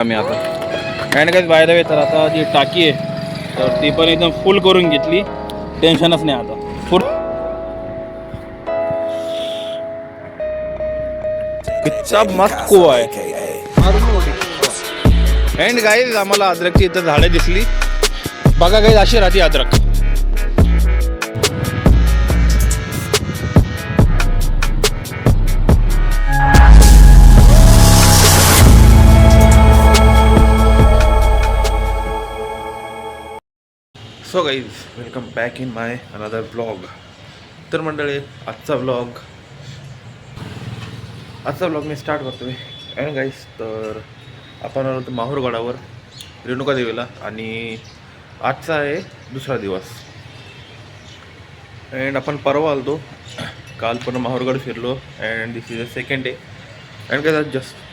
आम्ही आता अँड काय बाय द वे, तर आता जी टाकी आहे तर ती पण एकदम फुल करून घेतली, टेन्शनच नाही आता फुल. किती मस्त कुवा आहे. अँड गाईज आम्हाला अद्रकची इथं झाडं दिसली बघा गाईज, अशी राहते अद्रक. So guys, welcome back in my another blog. तर मंडळी, आजचा ब्लॉग मी स्टार्ट करतोय. अँड गाईज, तर आपण आलो होतो माहूरगडावर रेणुका देवीला, आणि आजचा आहे दुसरा दिवस. अँड आपण परवा आलो, काल पण माहूरगड फिरलो, and this is the second day. And काय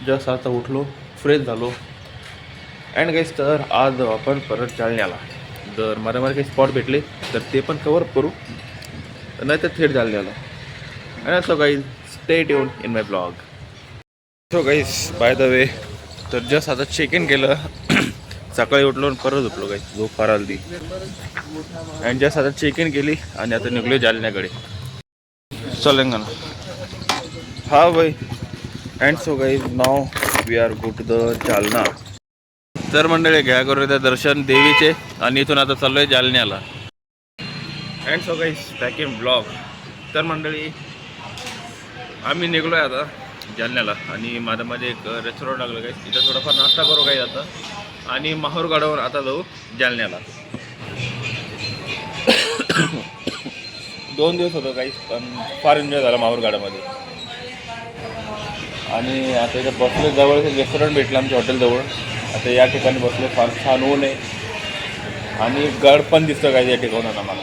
जस्ट आता उठलो, फ्रेश झालो. अँड गाईज, तर आज आपण परत जालन्याला, जर मला काही स्पॉट भेटले तर ते पण कवर करू, नाही तर थेट जालन्याला. And so guys, stay tune in my blog. So guys, by the way, तर जस्ट आता चेक इन केलं. सकाळी उठलो आणि परत झोपलो गाईज, झोप फार आली ती. अँड जस्ट आता चेक इन केली आणि आता निघलो जालन्याकडे. तेलंगणा हा भाई. And so guys, now we are go to the Jalna. तर मंडळी, घ्या करू त्या दर्शन देवीचे, आणि इथून आता चाललो आहे जालन्याला. And so guys, back in blog. तर मंडळी, आम्ही निघलो आहे आता जालन्याला, आणि माझ्यामध्ये एक रेस्टॉरंट लागलं काही, तिथं थोडाफार नाश्ता करू काही आता, आणि माहूरगडावर आता जाऊ जालन्याला. 2 दिवस होतो काही, पण फार एन्जॉय झाला माहूरगडामध्ये. आणि आता इथं बसलो, जवळ रेस्टॉरंट भेटलं आमच्या हॉटेलजवळ. आता या ठिकाणी बसलो, फार छान ऊन आहे, आणि गड पण दिसतं काही या ठिकाणाला. मला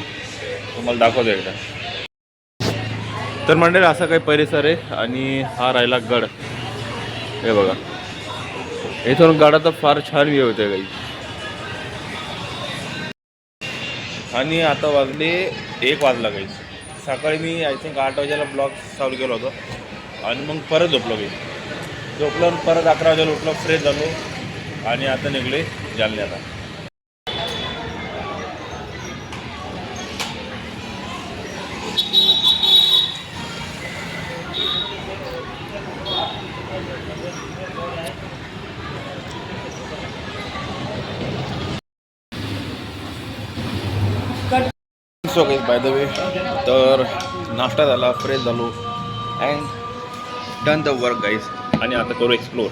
तुम्हाला दाखवतो एकदा. तर मंडळी, असा काही परिसर आहे, आणि हा राहिला गड. हे बघा, इथून गडाचा फार छान व्ह्यू होते काही. आणि आता वाजले 1 वाजला काही. सकाळी मी आय थिंक 8 वाजेला ब्लॉग चालू केला होता, आणि मग परत झोपलो काही. झोपलो आणि परत 11 वाजेला उठलो, फ्रेश झालो, आणि आता निघले जालन्याला. So guys, by the way, तर नाश्ता झाला, फ्रेश झालो, and done the work guys. आणि आता करू एक्सप्लोर.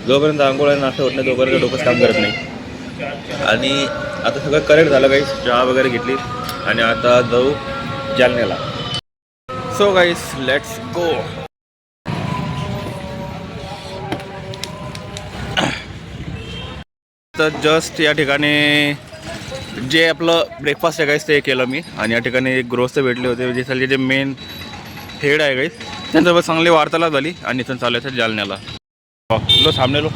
जोपर्यंत आंघोळ आणि नाश्ता होत नाही तोपर्यंत डोकंच काम करत नाही. आणि आता सगळं करेक्ट झालं गाईज, चहा वगैरे घेतली, आणि आता जाऊ जालन्याला. So guys, let's go. तर जस्ट या ठिकाणी जे आपलं ब्रेकफास्ट आहे गाईज ते केलं मी, आणि या ठिकाणी एक गृहस्थ भेटले होते, जे मेन हेड आहे गाईज, त्यांच्यासोबत चांगली वार्तालाप झाली, आणि इथून चालायचं जालन्याला. लो सामने low.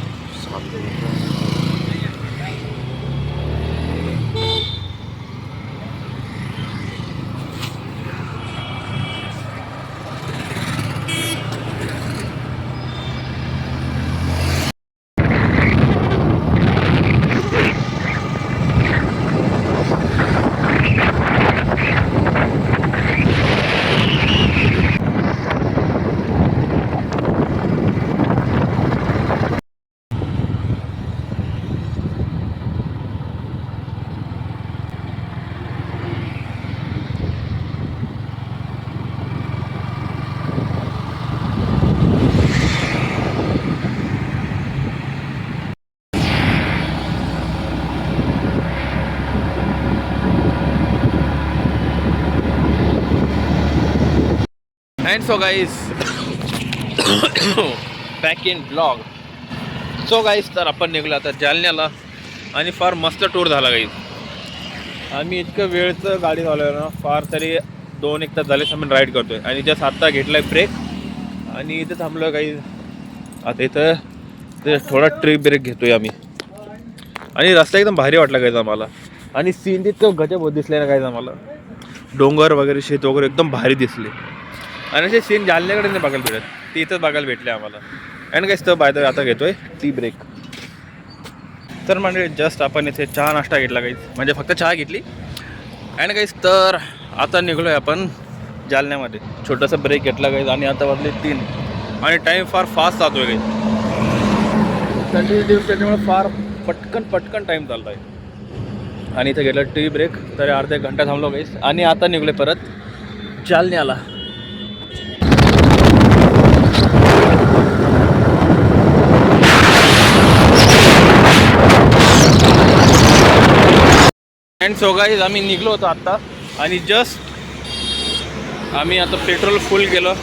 And so guys, back in blog. So guys, तर आपण निघलो आता जालन्याला, आणि फार मस्त टूर झाला गाईज. आम्ही इतकं वेळचं गाडी चालवलं ना, फार तरी 2-1 तास झाले आम्ही राईड करतोय, आणि जस्ट आत्ता घेतला आहे ब्रेक, आणि इथं थांबलो गाईज. आता इथं ते थोडा ट्री ब्रेक घेतोय आम्ही, आणि रस्ता एकदम भारी वाटला गाईज आम्हाला, आणि सीन तितकं गजब होत दिसले ना गाईज आम्हाला. डोंगर वगैरे, शेत वगैरे एकदम भारी दिसले, आणि असे सीन जालन्याकडे नाही बघायला भेटत, ते इथंच बघायला भेटले आम्हाला. अँड गाईज तर बाय द वे आता घेतोय टी ब्रेक. तर म्हणजे जस्ट आपण इथे चहा नाश्ता घेतला गाईज, म्हणजे फक्त चहा घेतली. अँड गाईज तर आता निघलो आहे आपण जालन्यामध्ये. छोटासा ब्रेक घेतला गाईज आणि आता वाजले 3 आणि टाईम फार फास्ट जातो आहे गाईज. कंटिन्यू त्याच्यामुळे फार पटकन टाईम चालला आहे. आणि इथे घेतलं टी ब्रेक, तरी अर्धा 1 घंटा थांबलो गाईज आणि आता निघलो परत जालन्याला. अँड सो गाईज आम्ही निघलो होतो आत्ता आणि जस्ट आम्ही आता पेट्रोल फुल केलं.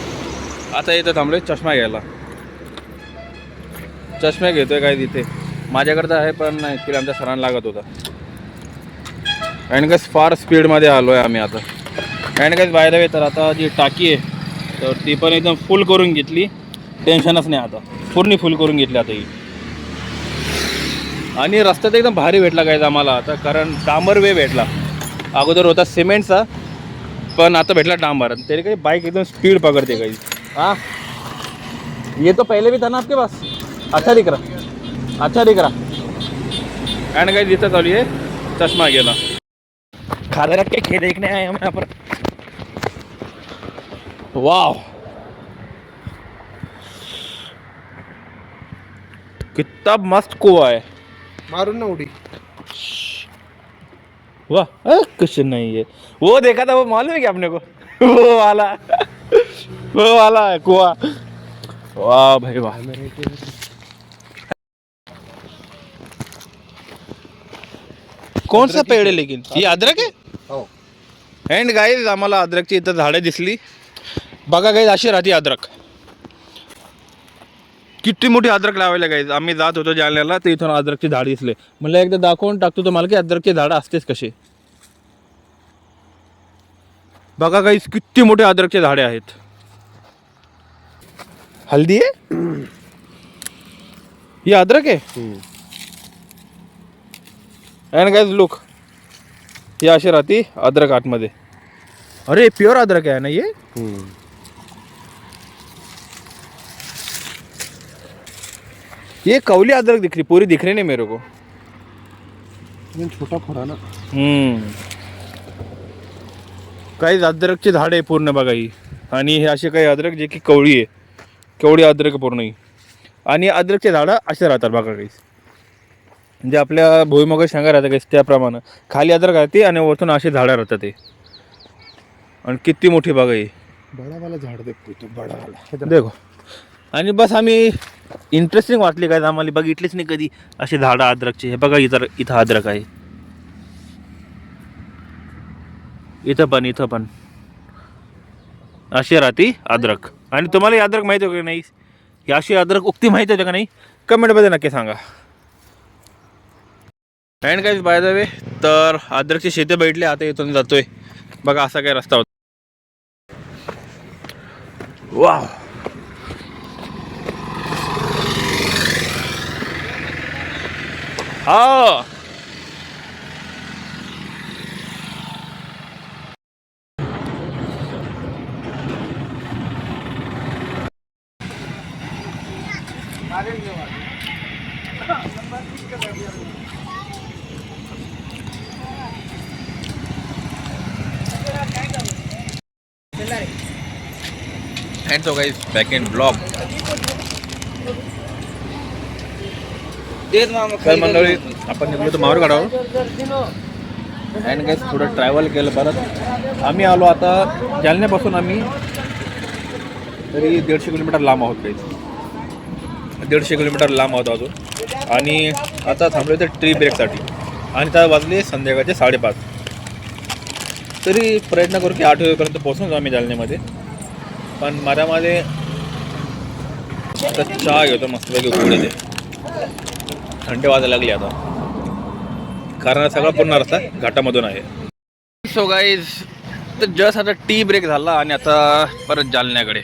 आता इथं थांबलो चष्मा घ्यायला. चष्मा घेतोय काय तिथे माझ्याकडे तर आहे पण ॲक्च्युली आमच्या सरांना लागत होता. अँड गाईज फार स्पीडमध्ये आलो आहे आम्ही आता. And guys by the way तर आता जी टाकी आहे तर ती पण एकदम फुल करून घेतली. टेन्शनच नाही आता, पूर्ण फुल करून घेतली आता ही. आणि रस्त्यात एकदम भारी भेटला गाईज आम्हाला आता, कारण डांबर वे भेटला. अगोदर होता सिमेंटचा पण आता भेटला डांबर. तरी काही बाईक एकदम स्पीड पकडते गाईज. हाँ ये तो पहले भी था ना आपके पास. अच्छा दिख रहा. एंड गाइस इतना चालू है चश्मा गेला. खादर रख के खेल देखने आए हम यहाँ पर. वाह कितना मस्त कुआ है. मारून ना उडी. वाह कुछ नहीं है. वो देखा था वो मालूम है क्या अपने को. वो वाला है कुआ. वाह भाई वाह. कौन सा पेड़ है लेकिन ये अदरक है. हो. अँड गाईज आम्हाला अद्रकची इथं झाडं दिसली. बघा गाईज अशी राहते अद्रक. किती मोठी अद्रक लावायला गाईज. आम्ही जात होतो जालन्याला तर इथून अद्रकची झाड दिसले. म्हणलं एकदा दाखवून टाकतो तुम्हाला की अद्रकची झाडं असतेच कसे. बघा गाईज किती मोठे अद्रकचे झाडे आहेत. हल्दी आहे ही अद्रक आहे. अँड गाईज लुक ही अशी राहते अद्रक आतमध्ये. अरे प्योर अदरक है ना ये. ये कौली अदरक दिख रही, पूरी दिख रही नहीं मेरे को. छोटा फळा ना. काही अद्रकचे झाड आहे पूर्ण बघा ही. आणि हे असे काही अद्रक जे की कवळी आहे. कवळी अद्रक पूर्ण ही. आणि अद्रकचे झाडं असे राहतात बघा काही. म्हणजे आपल्या भुईमुगा शेंगा राहतात काही त्याप्रमाणे खाली अद्रक राहते आणि वरतून असे झाडं राहतात ते. आणि किती मोठी बघा ही. बडावाला झाड देखतो तो बडावाला देखो. आणि बस आम्ही इंटरेस्टिंग वाटली काय आम्हाला, बघितलीच नाही कधी असे झाडं अद्रकचे. हे बघा इथं अद्रक आहे. इथं पण अशी राहते अद्रक. आणि तुम्हाला हे अद्रक माहिती होतं की नाही, ही अशी अद्रक उक्ती माहिती होते का नाही कमेंटमध्ये नक्की सांगा. And guys by the way तर अद्रकची शेती बैठली. आता इथून जातोय बघा असा काय रस्ता होता. वाव हा. And so guys, back in vlog. तर मंडळी आपण निघलो होतो माहूरगडावर. अँड गाईज थोडं ट्रॅव्हल केलं परत. आम्ही आलो आता जालन्यापासून आम्ही तरी 150 किलोमीटर लांब आहोत गाईज. 150 किलोमीटर लांब आहोत अजून. आणि आता थांबलो इथे ट्री ब्रेकसाठी. आणि त्या वाजले संध्याकाळचे 5:30. तरी प्रयत्न करू की 8 वाजेपर्यंत पोहोचून जाऊ आम्ही जालन्यामध्ये. पण माझ्यामध्ये आता चहा घेतो मस्तपैकी उघडे ते. थंडी वाजायला लागली आता, कारण सगळा पूर्ण रस्ता घाटामधून आहे. सो गाईज तर जस्ट आता टी ब्रेक झाला आणि आता परत जालन्याकडे.